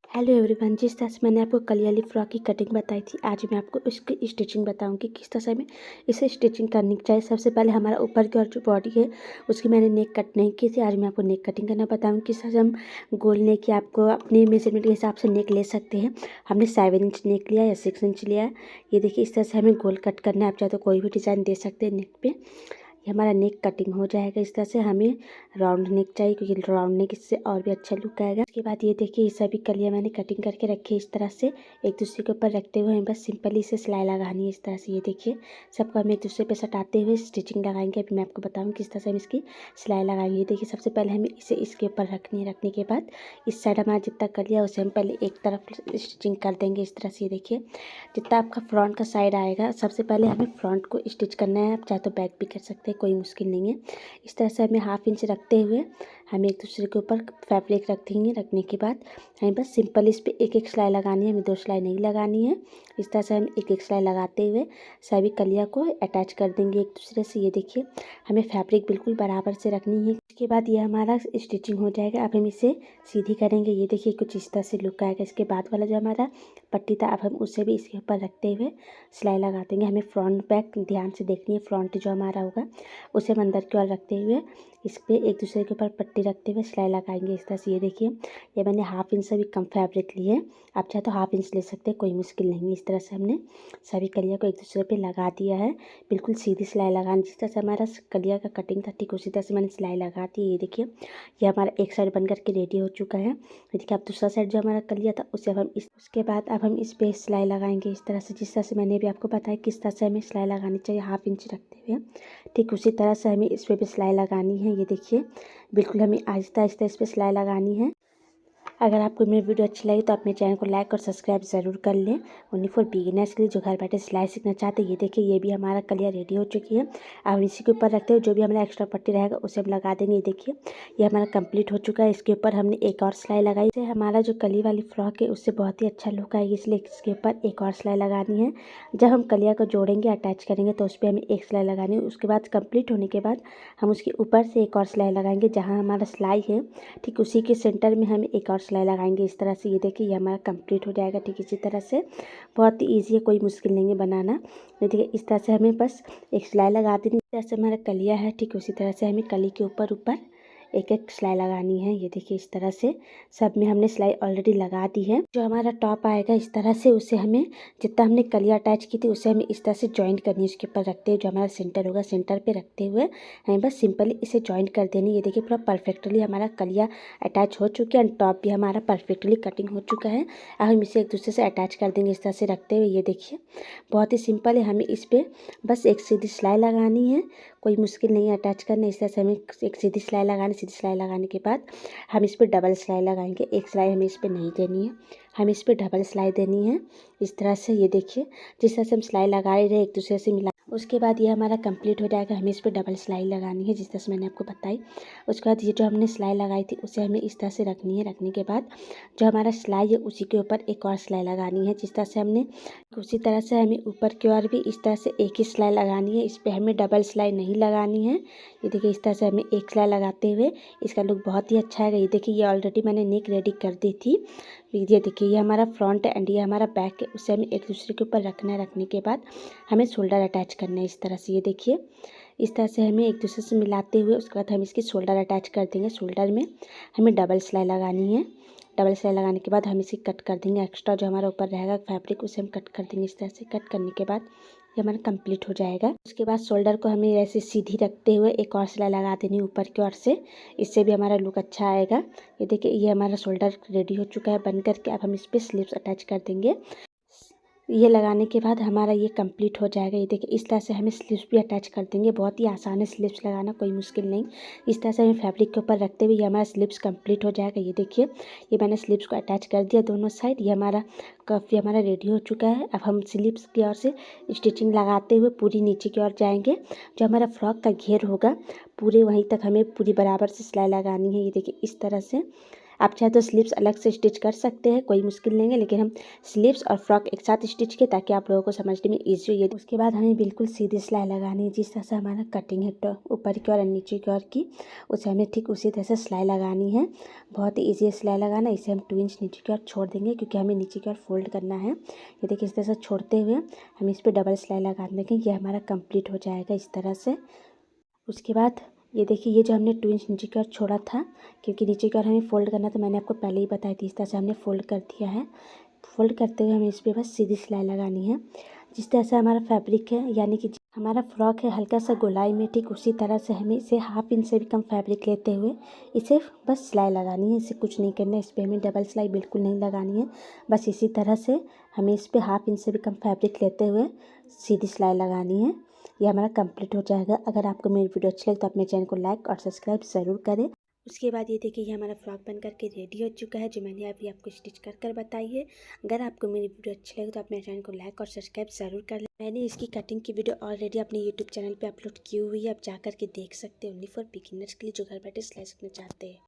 Hello everyone. जिस तरह से मैंने आपको कली वाली फ्रॉक की कटिंग बताई थी, आज मैं आपको उसकी स्टिचिंग बताऊंगी किस तरह से हमें इसे स्टिचिंग करनी चाहिए। सबसे पहले हमारा ऊपर की और जो बॉडी है उसकी मैंने नेक कट नहीं की थी। आज मैं आपको नेक कटिंग करना बताऊंगी किस तरह से हम गोल नेक की आपको अपने मेजरमेंट के हिसाब से नेक ले सकते हैं। हमने 7 इंच नेक लिया या 6 इंच लिया है। ये देखिए, इस तरह से हमें गोल कट करना है। आप चाहे तो कोई भी डिज़ाइन दे सकते हैं नेक पे। ये हमारा नेक कटिंग हो जाएगा। इस तरह से हमें राउंड नेक चाहिए क्योंकि राउंड नेक इससे और भी अच्छा लुक आएगा। उसके बाद ये देखिए, ये सभी कलियाँ मैंने कटिंग करके रखी है। इस तरह से एक दूसरे के ऊपर रखते हुए हमें बस सिंपली इसे सिलाई लगानी है। इस तरह से ये देखिए, सबको हम एक दूसरे पे सटाते हुए स्टिचिंग लगाएंगे। अभी मैं आपको बताऊँ किस तरह से हम इसकी सिलाई लगाएंगे। ये देखिए, सबसे पहले हमें इसे इसके ऊपर रखनी है। रखने के बाद इस साइड हमारा जितना कलिया उसे हम पहले एक तरफ स्टिचिंग कर देंगे। इस तरह से ये देखिए, जितना आपका फ्रंट का साइड आएगा सबसे पहले हमें फ्रंट को स्टिच करना है। आप चाहे तो बैक भी कर सकते हैं, कोई मुश्किल नहीं है। इस तरह से हमें 1/2 इंच रखते हुए हमें एक दूसरे के ऊपर फैब्रिक रख देंगे। रखने के बाद हमें बस सिंपल इस पर एक एक सिलाई लगानी है, हमें 2 सिलाई नहीं लगानी है। इस तरह से हम एक एक सिलाई लगाते हुए सभी कलिया को अटैच कर देंगे एक दूसरे से। ये देखिए, हमें फैब्रिक बिल्कुल बराबर से रखनी है। इसके बाद ये हमारा स्टिचिंग हो जाएगा। अब हम इसे सीधी करेंगे। ये देखिए, कुछ इस तरह से लुक आएगा। इसके बाद वाला जो हमारा पट्टी था, अब हम उसे भी इसके ऊपर रखते हुए सिलाई लगा देंगे। हमें फ्रंट बैक ध्यान से देखनी है। फ्रंट जो हमारा होगा उसे हम अंदर की ओर रखते हुए इस पर एक दूसरे के ऊपर पट्टी रखते हुए सिलाई लगाएंगे। इस तरह से ये देखिए, ये मैंने 1/2 इंच से भी कम फैब्रिक लिए। आप चाहे तो 1/2 इंच ले सकते हैं, कोई मुश्किल नहीं है। इस तरह से हमने सभी कलिया को एक दूसरे पे लगा दिया है। बिल्कुल सीधी सिलाई लगानी। जिस तरह से हमारा कलिया का कटिंग था ठीक उसी तरह से मैंने सिलाई लगा दी है। ये देखिए, ये हमारा एक साइड बन करके रेडी हो चुका है। देखिए, अब दूसरा साइड जो हमारा कलिया था उसे हम उसके बाद अब हम इस पे सिलाई लगाएंगे। इस तरह से जिस तरह से मैंने भी आपको बताया किस तरह से हमें सिलाई लगानी चाहिए 1/2 इंच रखते हुए, ठीक उसी तरह से हमें इस पे भी सिलाई लगानी है। ये देखिए, बिल्कुल हमें आहिस्ता आहिस्ता इस पर सिलाई लगानी है। अगर आपको मेरी वीडियो अच्छी लगी तो अपने चैनल को लाइक और सब्सक्राइब ज़रूर कर लें। ओनली फॉर बिगिनर्स के लिए जो घर बैठे सिलाई सीखना चाहते हैं। ये देखिए, ये भी हमारा कलिया रेडी हो चुकी है। अब इसी के ऊपर रखते हुए जो भी हमारा एक्स्ट्रा पट्टी रहेगा उसे हम लगा देंगे। ये देखिए, ये हमारा कंप्लीट हो चुका है। इसके ऊपर हमने एक और सिलाई लगाई। इससे हमारा जो कली वाली फ्रॉक है उससे बहुत ही अच्छा लुक आएगी, इसलिए इसके ऊपर एक और सिलाई लगानी है। जब हम कलिया को जोड़ेंगे, अटैच करेंगे तो उस पर हमें एक सिलाई लगानी है। उसके बाद कंप्लीट होने के बाद हम उसके ऊपर से एक और सिलाई लगाएंगे। जहाँ हमारा सिलाई है ठीक उसी के सेंटर में हम एक और सिलाई लगाएंगे। इस तरह से ये देखिए, ये हमारा कंप्लीट हो जाएगा। ठीक इसी तरह से बहुत ही ईजी है, कोई मुश्किल नहीं है बनाना। ये देखिए, इस तरह से हमें बस एक सिलाई लगा देनी। इस तरह से हमारा कलिया है ठीक उसी तरह से हमें कली के ऊपर ऊपर एक एक सिलाई लगानी है। ये देखिए, इस तरह से सब में हमने सिलाई ऑलरेडी लगा दी है। जो हमारा टॉप आएगा इस तरह से उसे हमें जितना हमने कलिया अटैच की थी उसे हमें इस तरह से जॉइंट करनी है। उसके ऊपर रखते हुए जो हमारा सेंटर होगा सेंटर पे रखते हुए हमें बस सिंपली इसे जॉइंट कर देनी है। ये देखिए, पूरा परफेक्टली हमारा कलिया अटैच हो चुका है एंड टॉप भी हमारा परफेक्टली कटिंग हो चुका है। अब हम इसे एक दूसरे से अटैच कर देंगे इस तरह से रखते हुए। ये देखिए, बहुत ही सिंपल है। हमें इस पर बस एक सीधी सिलाई लगानी है, कोई मुश्किल नहीं है अटैच करना। इस तरह से हमें एक सीधी सिलाई लगानी। सीधी सिलाई लगाने के बाद हम इस पर डबल सिलाई लगाएंगे। एक सिलाई हमें इस पर नहीं देनी है, हमें इस पर डबल सिलाई देनी है। इस तरह से ये देखिए, जिस तरह से हम सिलाई लगा रहे एक दूसरे से मिला। उसके बाद ये हमारा कंप्लीट हो जाएगा। हमें इस पर डबल सिलाई लगानी है जिस तरह से मैंने आपको बताई। उसके बाद ये जो हमने सिलाई लगाई थी उसे हमें इस तरह से रखनी है। रखने के बाद जो हमारा सिलाई है उसी के ऊपर एक और सिलाई लगानी है। जिस तरह से हमने उसी तरह से हमें ऊपर की ओर भी इस तरह से एक ही सिलाई लगानी है। इस पर हमें डबल सिलाई नहीं लगानी है। ये देखिए, इस तरह से हमें एक सिलाई लगाते हुए इसका लुक बहुत ही अच्छा है। ये देखिए, ये ऑलरेडी मैंने नेक रेडी कर दी थी। ये देखिए, ये हमारा फ्रंट एंड ये हमारा बैक है, उसे हमें एक दूसरे के ऊपर रखना है। रखने के बाद हमें शोल्डर अटैच करना है इस तरह से। ये देखिए, इस तरह से हमें एक दूसरे से मिलाते हुए उसके बाद हम इसकी शोल्डर अटैच कर देंगे। शोल्डर में हमें डबल सिलाई लगानी है। डबल सिलाई लगाने के बाद हम इसे कट कर देंगे। एक्स्ट्रा जो हमारा ऊपर रहेगा फैब्रिक उसे हम कट कर देंगे। इस तरह से कट करने के बाद ये हमारा कंप्लीट हो जाएगा। उसके बाद शोल्डर को हमें ऐसे सीधी रखते हुए एक और सिलाई लगा देनी ऊपर की ओर से। इससे भी हमारा लुक अच्छा आएगा। ये देखिए, ये हमारा शोल्डर रेडी हो चुका है बन करके। अब हम इस पर स्लीव्स अटैच कर देंगे। ये लगाने के बाद हमारा ये कंप्लीट हो जाएगा। ये देखिए, इस तरह से हमें स्लीव्स भी अटैच कर देंगे। बहुत ही आसान है स्लीव्स लगाना, कोई मुश्किल नहीं। इस तरह से हमें फैब्रिक के ऊपर रखते हुए ये हमारा स्लीव्स कंप्लीट हो जाएगा। ये देखिए, ये मैंने स्लीव्स को अटैच कर दिया दोनों साइड। ये हमारा कफ हमारा रेडी हो चुका है। अब हम स्लीव्स की ओर से स्टिचिंग लगाते हुए पूरी नीचे की ओर जाएंगे। जो हमारा फ्रॉक का घेर होगा पूरे वहीं तक हमें पूरी बराबर से सिलाई लगानी है। ये देखिए, इस तरह से आप चाहे तो स्लीव्स अलग से स्टिच कर सकते हैं, कोई मुश्किल नहीं है, लेकिन हम स्लीव्स और फ्रॉक एक साथ स्टिच किए ताकि आप लोगों को समझने में ईजी हो। उसके बाद हमें बिल्कुल सीधी सिलाई लगानी है, जिस तरह से हमारा कटिंग है तो ऊपर की और नीचे की ओर की, उसे हमें ठीक उसी तरह से सिलाई लगानी है। बहुत ही ईजी सिलाई लगाना। इसे हम 2 इंच नीचे की ओर छोड़ देंगे क्योंकि हमें नीचे की ओर फोल्ड करना है। ये देखिए इस तरह से छोड़ते हुए हम इस पर डबल सिलाई लगा देंगे। ये हमारा कंप्लीट हो जाएगा इस तरह से। उसके बाद ये देखिए, ये जो हमने 2 इंच नीचे की ओर छोड़ा था, क्योंकि नीचे की ओर हमें फोल्ड करना था, मैंने आपको पहले ही बताई थी। इस तरह से हमने फोल्ड कर दिया है। फोल्ड करते हुए हमें इस पर बस सीधी सिलाई लगानी है। जिस तरह से हमारा फैब्रिक है, यानी कि हमारा फ्रॉक है हल्का सा गोलाई में, ठीक उसी तरह से हमें इसे 1/2 इंच से भी कम फैब्रिक लेते हुए इसे बस सिलाई लगानी है। इसे कुछ नहीं करना है, इस पर हमें डबल सिलाई बिल्कुल नहीं लगानी है। बस इसी तरह से हमें इस पर 1/2 इंच से भी कम फैब्रिक लेते हुए सीधी सिलाई लगानी है। ये हमारा कंप्लीट हो जाएगा। अगर आपको मेरी वीडियो अच्छी लगे तो अपने चैनल को लाइक और सब्सक्राइब ज़रूर करें। उसके बाद ये देखिए, ये हमारा फ्रॉक बन करके रेडी हो चुका है, जो मैंने अभी आपको स्टिच कर कर बताई है। अगर आपको मेरी वीडियो अच्छी लगे तो आप मेरे चैनल को लाइक और सब्सक्राइब ज़रूर कर लें। मैंने इसकी कटिंग की वीडियो ऑलरेडी अपने यूट्यूब चैनल पे अपलोड की हुई है, आप जा करके देख सकते हैं। ओनली फॉर बिगिनर्स के लिए जो घर बैठे सिलाई सीखना चाहते हैं।